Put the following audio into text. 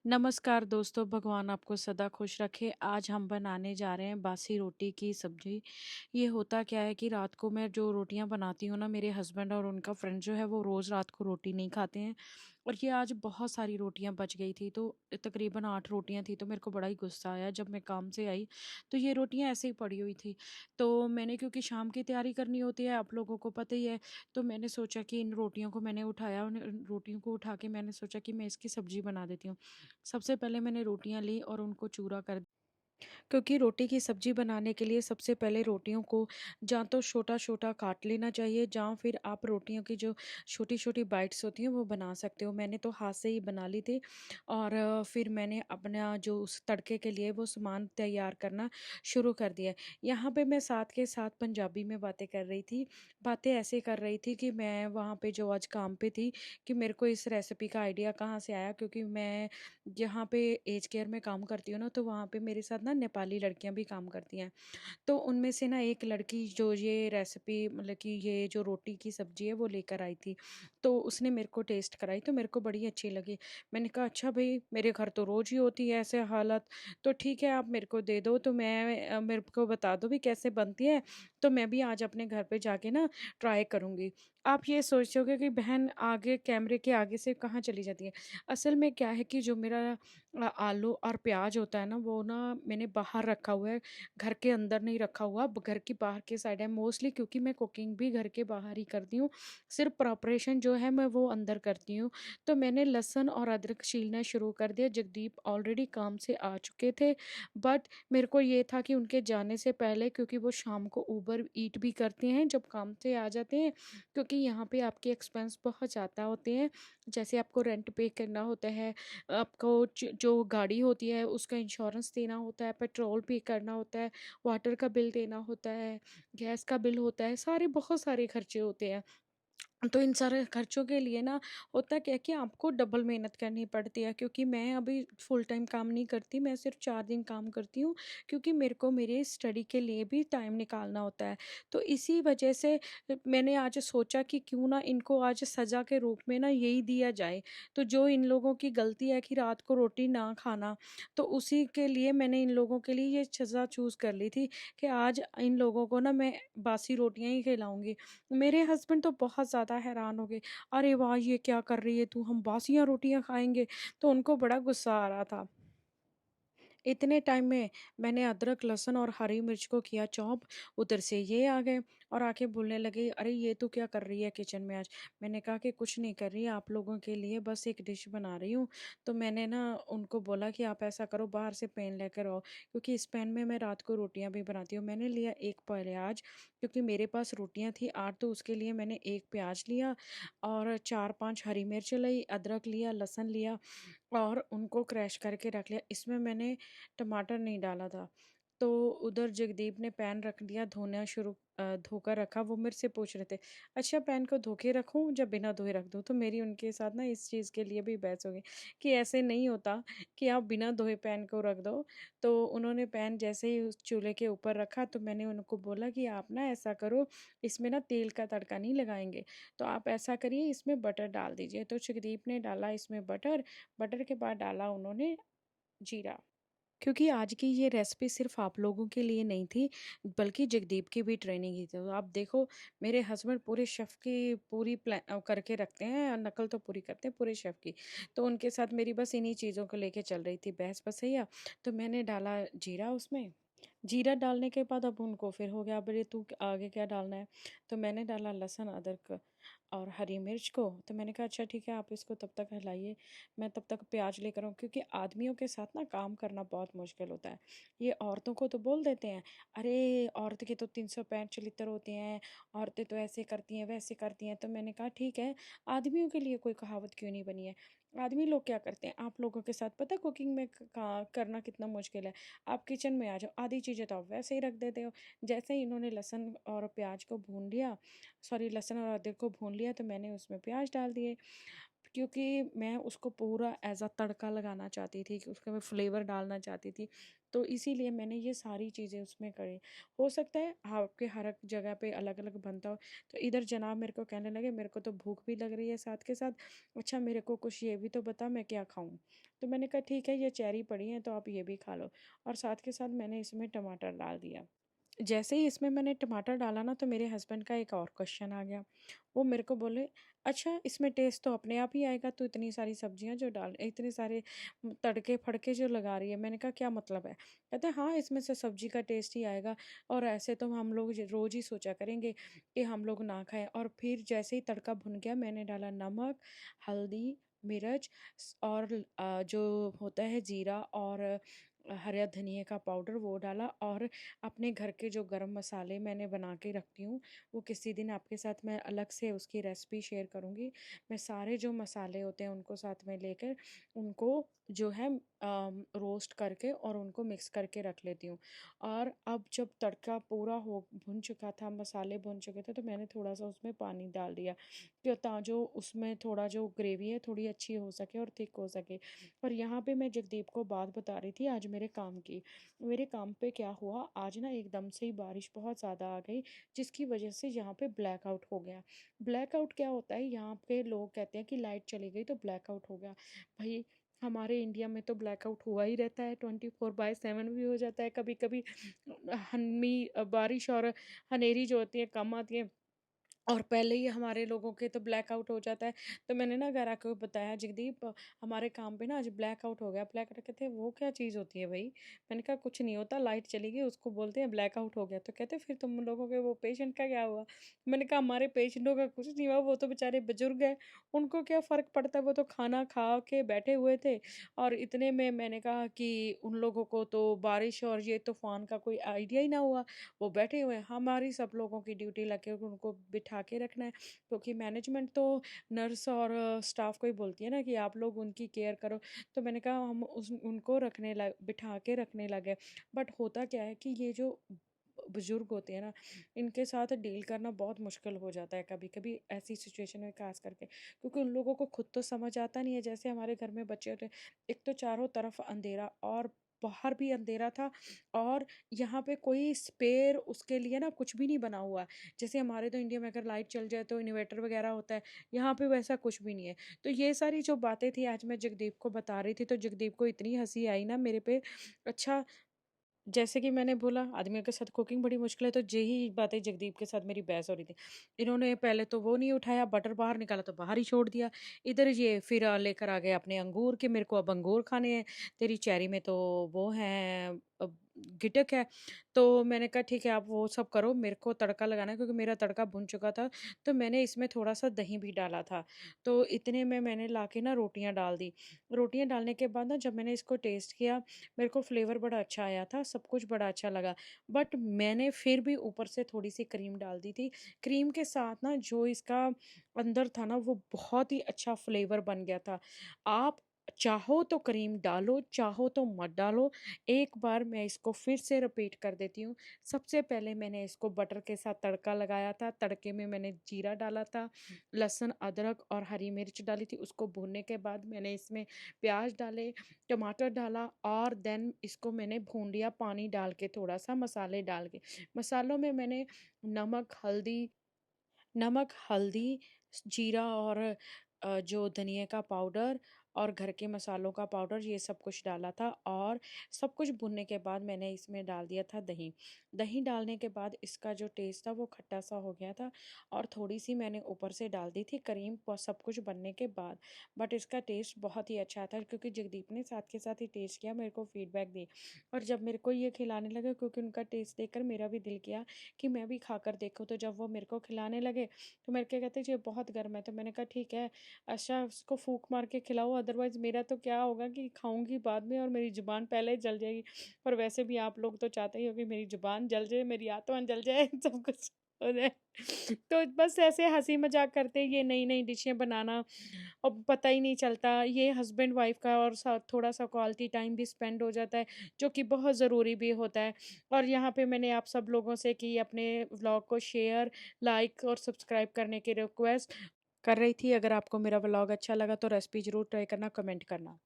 नमस्कार दोस्तों, भगवान आपको सदा खुश रखे। आज हम बनाने जा रहे हैं बासी रोटी की सब्ज़ी। ये होता क्या है कि रात को मैं जो रोटियां बनाती हूँ ना, मेरे हस्बैंड और उनका फ्रेंड जो है वो रोज़ रात को रोटी नहीं खाते हैं। और ये आज बहुत सारी रोटियां बच गई थी, तो तकरीबन 8 रोटियां थी। तो मेरे को बड़ा ही गुस्सा आया जब मैं काम से आई, तो ये रोटियां ऐसे ही पड़ी हुई थी। तो मैंने, क्योंकि शाम की तैयारी करनी होती है, आप लोगों को पता ही है, तो मैंने सोचा कि इन रोटियों को मैंने उठाया, उन रोटियों को उठा के मैंने सोचा कि मैं इसकी सब्ज़ी बना देती हूँ। सबसे पहले मैंने रोटियाँ ली और उनको चूरा कर, क्योंकि रोटी की सब्ज़ी बनाने के लिए सबसे पहले रोटियों को या तो छोटा-छोटा काट लेना चाहिए, या फिर आप रोटियों की जो छोटी-छोटी बाइट्स होती हैं वो बना सकते हो। मैंने तो हाथ से ही बना ली थी। और फिर मैंने अपना जो उस तड़के के लिए वो सामान तैयार करना शुरू कर दिया। यहाँ पे मैं साथ के साथ पंजाबी में बातें कर रही थी। बातें ऐसे कर रही थी कि मैं वहाँ पे जो आज काम पे थी, कि मेरे को इस रेसिपी का आइडिया कहाँ से आया, क्योंकि मैं जहाँ पे एज केयर में काम करती हूँ ना, तो वहाँ पे मेरे साथ ना नेपाली लड़कियाँ भी काम करती हैं। तो उनमें से ना एक लड़की जो ये रेसिपी, मतलब कि ये जो रोटी की सब्ज़ी है वो लेकर आई थी। तो उसने मेरे को टेस्ट कराई, तो मेरे को बड़ी अच्छी लगी। मैंने कहा अच्छा भई, मेरे घर तो रोज़ ही होती है ऐसे हालत, तो ठीक है आप मेरे को दे दो, तो मैं मेरे को बता दो भी कैसे बनती है, तो मैं भी आज अपने घर पे जाके ना ट्राई करूँगी। आप ये सोचोगे कि बहन आगे कैमरे के आगे से कहाँ चली जाती है। असल में क्या है कि जो मेरा आलू और प्याज़ होता है ना, वो ना मैंने बाहर रखा हुआ है, घर के अंदर नहीं रखा हुआ, घर की बाहर की साइड है मोस्टली, क्योंकि मैं कुकिंग भी घर के बाहर ही करती हूँ, सिर्फ प्रिपरेशन जो है मैं वो अंदर करती हूँ। तो मैंने लहसुन और अदरक छीलना शुरू कर दिया। जगदीप ऑलरेडी काम से आ चुके थे, बट मेरे को ये था कि उनके जाने से पहले, क्योंकि वो शाम को ऊबर ईट भी करते हैं जब काम से आ जाते हैं, क्योंकि यहाँ पे आपके एक्सपेंस बहुत ज़्यादा होते हैं। जैसे आपको रेंट पे करना होता है, आपको जो गाड़ी होती है उसका इंश्योरेंस देना होता है, पेट्रोल पे करना होता है, वाटर का बिल देना होता है, गैस का बिल होता है, सारे बहुत सारे खर्चे होते हैं। तो इन सारे खर्चों के लिए ना होता क्या है कि आपको डबल मेहनत करनी पड़ती है, क्योंकि मैं अभी फुल टाइम काम नहीं करती, मैं सिर्फ 4 दिन काम करती हूँ, क्योंकि मेरे को मेरे स्टडी के लिए भी टाइम निकालना होता है। तो इसी वजह से मैंने आज सोचा कि क्यों ना इनको आज सज़ा के रूप में ना यही दिया जाए। तो जो इन लोगों की गलती है कि रात को रोटी ना खाना, तो उसी के लिए मैंने इन लोगों के लिए ये सज़ा चूज़ कर ली थी कि आज इन लोगों को ना मैं बासी रोटियां ही खिलाऊंगी। मेरे हस्बैंड तो बहुत ज़्यादा हैरान हो गए, "अरे वाह! ये क्या कर रही है तू? हम बासियाँ रोटियाँ खाएँगे।" तो उनको बड़ा गुस्सा आ रहा था। इतने टाइम में मैंने अदरक, लहसुन और हरी मिर्च को किया चॉप। उधर से ये आ गए और आके बोलने लगे, "अरे ये तू क्या कर रही है किचन में आज?" मैंने कहा कि कुछ नहीं कर रही, आप लोगों के लिए बस एक डिश बना रही हूँ। तो मैंने ना उनको बोला कि आप ऐसा करो, बाहर से पैन लेकर आओ, क्योंकि इस पैन में मैं रात को रोटियाँ भी बनाती हूँ। मैंने लिया 1 प्याज़, क्योंकि मेरे पास रोटियाँ थी 8, तो उसके लिए मैंने 1 प्याज़ लिया और 4-5 हरी मिर्च ली, अदरक लिया, लहसुन लिया और उनको क्रश करके रख लिया। इसमें मैंने टमाटर नहीं डाला था। तो उधर जगदीप ने पैन रख दिया, धोकर रखा। वो मेरे से पूछ रहे थे, "अच्छा पैन को धो के रखूँ या बिना धोए रख दूँ?" तो मेरी उनके साथ ना इस चीज़ के लिए भी बहस हो गई कि ऐसे नहीं होता कि आप बिना धोए पैन को रख दो। तो उन्होंने पैन जैसे ही उस चूल्हे के ऊपर रखा, तो मैंने उनको बोला कि आप ना ऐसा करो, इसमें ना तेल का तड़का नहीं लगाएँगे, तो आप ऐसा करिए इसमें बटर डाल दीजिए। तो जगदीप ने डाला इसमें बटर, बटर के बाद डाला उन्होंने जीरा। क्योंकि आज की ये रेसिपी सिर्फ़ आप लोगों के लिए नहीं थी, बल्कि जगदीप की भी ट्रेनिंग ही थी। तो आप देखो, मेरे हस्बैंड पूरे शेफ़ की पूरी करके रखते हैं, नकल तो पूरी करते हैं पूरे शेफ़ की। तो उनके साथ मेरी बस इन्हीं चीज़ों को लेके चल रही थी बहस-बसैया। तो मैंने डाला जीरा उसमें, जीरा डालने के बाद अब उनको फिर हो गया, "बोले तू आगे क्या डालना है?" तो मैंने डाला लहसुन, अदरक और हरी मिर्च को। तो मैंने कहा अच्छा ठीक है, आप इसको तब तक हिलाइए, मैं तब तक प्याज लेकर आऊँ, क्योंकि आदमियों के साथ ना काम करना बहुत मुश्किल होता है। ये औरतों को तो बोल देते हैं, अरे औरत के तो 365 चलित्र होते हैं, औरतें तो ऐसे करती हैं वैसे करती हैं। तो मैंने कहा ठीक है, आदमियों के लिए कोई कहावत क्यों नहीं बनी है। आदमी लोग क्या करते हैं, आप लोगों के साथ पता है कुकिंग में करना कितना मुश्किल है। आप किचन में आ जाओ, आधी चीज़ें तो आप वैसे ही रख देते हो। जैसे ही इन्होंने लहसुन और प्याज को भून लिया, सॉरी लहसुन और अदरक को भून लिया, तो मैंने उसमें प्याज डाल दिए। क्योंकि मैं उसको पूरा एज़ अ तड़का लगाना चाहती थी कि उसका मैं फ्लेवर डालना चाहती थी। तो इसीलिए मैंने ये सारी चीज़ें उसमें करी। हो सकता है आपके हर एक जगह पे अलग-अलग बनता हो। तो इधर जनाब मेरे को कहने लगे, मेरे को तो भूख भी लग रही है साथ के साथ, अच्छा मेरे को कुछ ये भी तो बता मैं क्या खाऊँ? तो मैंने कहा ठीक है, ये चेरी पड़ी हैं तो आप ये भी खा लो, और साथ के साथ मैंने इसमें टमाटर डाल दिया। जैसे ही इसमें मैंने टमाटर डाला ना, तो मेरे हस्बैंड का एक और क्वेश्चन आ गया। वो मेरे को बोले, अच्छा इसमें टेस्ट तो अपने आप ही आएगा, तू इतनी सारी सब्जियां जो डाल, इतने सारे तड़के फड़के जो लगा रही है। मैंने कहा क्या मतलब है? कहते हैं हाँ, इसमें से सब्जी का टेस्ट ही आएगा, और ऐसे तो हम लोग रोज ही सोचा करेंगे कि हम लोग ना खाएं। और फिर जैसे ही तड़का भुन गया, मैंने डाला नमक, हल्दी, मिर्च, और जो होता है जीरा, और हरा धनिया का पाउडर वो डाला, और अपने घर के जो गरम मसाले मैंने बना के रखती हूँ, वो किसी दिन आपके साथ मैं अलग से उसकी रेसिपी शेयर करूँगी। मैं सारे जो मसाले होते हैं उनको साथ में लेकर, उनको जो है रोस्ट करके और उनको मिक्स करके रख लेती हूँ। और अब जब तड़का पूरा हो भुन चुका था, मसाले भुन चुके थे, तो मैंने थोड़ा सा उसमें पानी डाल दिया कि जो उसमें थोड़ा जो ग्रेवी है थोड़ी अच्छी हो सके और थिक हो सके। और यहाँ पे मैं जगदीप को बात बता रही थी आज मेरे काम की। मेरे काम पे क्या हुआ, आज ना एकदम से ही बारिश बहुत ज़्यादा आ गई, जिसकी वजह से यहाँ पे ब्लैकआउट हो गया। ब्लैकआउट क्या होता है, यहाँ पे लोग कहते हैं कि लाइट चली गई तो ब्लैकआउट हो गया। भाई, हमारे इंडिया में तो ब्लैकआउट हुआ ही रहता है, 24/7 भी हो जाता है कभी कभी। बारिश और हनेरी जो होती है कम आती है, और पहले ही हमारे लोगों के तो ब्लैकआउट हो जाता है। तो मैंने ना घर आके बताया, जगदीप हमारे काम पे ना आज ब्लैकआउट हो गया। ब्लैकआउट कहते हैं वो क्या चीज़ होती है भाई? मैंने कहा कुछ नहीं होता, लाइट चली गई उसको बोलते हैं ब्लैकआउट हो गया। तो कहते फिर तुम लोगों के वो पेशेंट का क्या हुआ? मैंने कहा हमारे पेशेंटों का कुछ नहीं हुआ, वो तो बेचारे बुजुर्ग हैं, उनको क्या फ़र्क पड़ता है, वो तो खाना खा के बैठे हुए थे। और इतने में मैंने कहा कि उन लोगों को तो बारिश और ये तूफान का कोई आइडिया ही ना हुआ, वो बैठे हुए हैं। हमारी सब लोगों की ड्यूटी लगे उनको बिठा के रखना है, क्योंकि मैनेजमेंट तो नर्स और स्टाफ को ही बोलती है ना कि आप लोग उनकी केयर करो। तो मैंने कहा हम उस उनको रखने लग बिठा के रखने लगे। बट होता क्या है कि ये जो बुजुर्ग होते हैं ना, इनके साथ डील करना बहुत मुश्किल हो जाता है कभी कभी ऐसी सिचुएशन में, खास करके क्योंकि उन लोगों को खुद तो समझ आता नहीं है। जैसे हमारे घर में बच्चे होते हैं, एक तो चारों तरफ अंधेरा, और बाहर भी अंधेरा था, और यहाँ पे कोई स्पेयर उसके लिए ना कुछ भी नहीं बना हुआ है। जैसे हमारे तो इंडिया में अगर लाइट चल जाए तो इन्वर्टर वगैरह होता है, यहाँ पे वैसा कुछ भी नहीं है। तो ये सारी जो बातें थी आज मैं जगदीप को बता रही थी, तो जगदीप को इतनी हंसी आई ना मेरे पे। अच्छा, जैसे कि मैंने बोला आदमियों के साथ कुकिंग बड़ी मुश्किल है, तो यही बातें जगदीप के साथ मेरी बहस हो रही थी। इन्होंने पहले तो वो नहीं उठाया, बटर बाहर निकाला तो बाहर ही छोड़ दिया। इधर ये फिर लेकर आ गए अपने अंगूर के, मेरे को अब अंगूर खाने हैं, तेरी चेरी में तो वो हैं गिटक है। तो मैंने कहा ठीक है आप वो सब करो, मेरे को तड़का लगाना है, क्योंकि मेरा तड़का भुन चुका था। तो मैंने इसमें थोड़ा सा दही भी डाला था। तो इतने में मैंने लाके ना रोटियां डाल दी। रोटियां डालने के बाद ना जब मैंने इसको टेस्ट किया, मेरे को फ्लेवर बड़ा अच्छा आया था, सब कुछ बड़ा अच्छा लगा। बट मैंने फिर भी ऊपर से थोड़ी सी क्रीम डाल दी थी। क्रीम के साथ ना जो इसका अंदर था ना, वो बहुत ही अच्छा फ्लेवर बन गया था। आप चाहो तो क्रीम डालो, चाहो तो मत डालो। एक बार मैं इसको फिर से रिपीट कर देती हूँ। सबसे पहले मैंने इसको बटर के साथ तड़का लगाया था। तड़के में मैंने जीरा डाला था, लहसुन, अदरक और हरी मिर्च डाली थी। उसको भूनने के बाद मैंने इसमें प्याज डाले, टमाटर डाला, और देन इसको मैंने भून लिया पानी डाल के, थोड़ा सा मसाले डाल के। मसालों में मैंने नमक हल्दी नमक, हल्दी, जीरा, और जो धनिया का पाउडर और घर के मसालों का पाउडर, ये सब कुछ डाला था। और सब कुछ भुनने के बाद मैंने इसमें डाल दिया था दही। दही डालने के बाद इसका जो टेस्ट था वो खट्टा सा हो गया था, और थोड़ी सी मैंने ऊपर से डाल दी थी क्रीम सब कुछ बनने के बाद। बट इसका टेस्ट बहुत ही अच्छा था, क्योंकि जगदीप ने साथ के साथ ही टेस्ट किया, मेरे को फीडबैक दी। और जब मेरे को ये खिलाने लगे, क्योंकि उनका टेस्ट देखकर मेरा भी दिल किया कि मैं भी खाकर देखूँ। तो जब वो मेरे को खिलाने लगे, तो मेरे को कहते ये बहुत गर्म है। तो मैंने कहा ठीक है, अच्छा उसको फूंक मार के खिलाओ, अदरवाइज मेरा तो क्या होगा कि खाऊंगी बाद में और मेरी जुबान पहले ही जल जाएगी। और वैसे भी आप लोग तो चाहते ही हो कि मेरी जुबान जल जाए, मेरी आत्मा जल जाए, सब कुछ हो जाए। तो बस ऐसे हंसी मजाक करते ये नई नई डिशें बनाना, और पता ही नहीं चलता, ये हस्बैंड वाइफ का और साथ थोड़ा सा क्वालिटी टाइम भी स्पेंड हो जाता है, जो कि बहुत ज़रूरी भी होता है। और यहाँ पे मैंने आप सब लोगों से की अपने व्लॉग को शेयर, लाइक और सब्सक्राइब करने की रिक्वेस्ट। कर रही थी। अगर आपको मेरा व्लॉग अच्छा लगा तो रेसिपी ज़रूर ट्राई करना, कमेंट करना।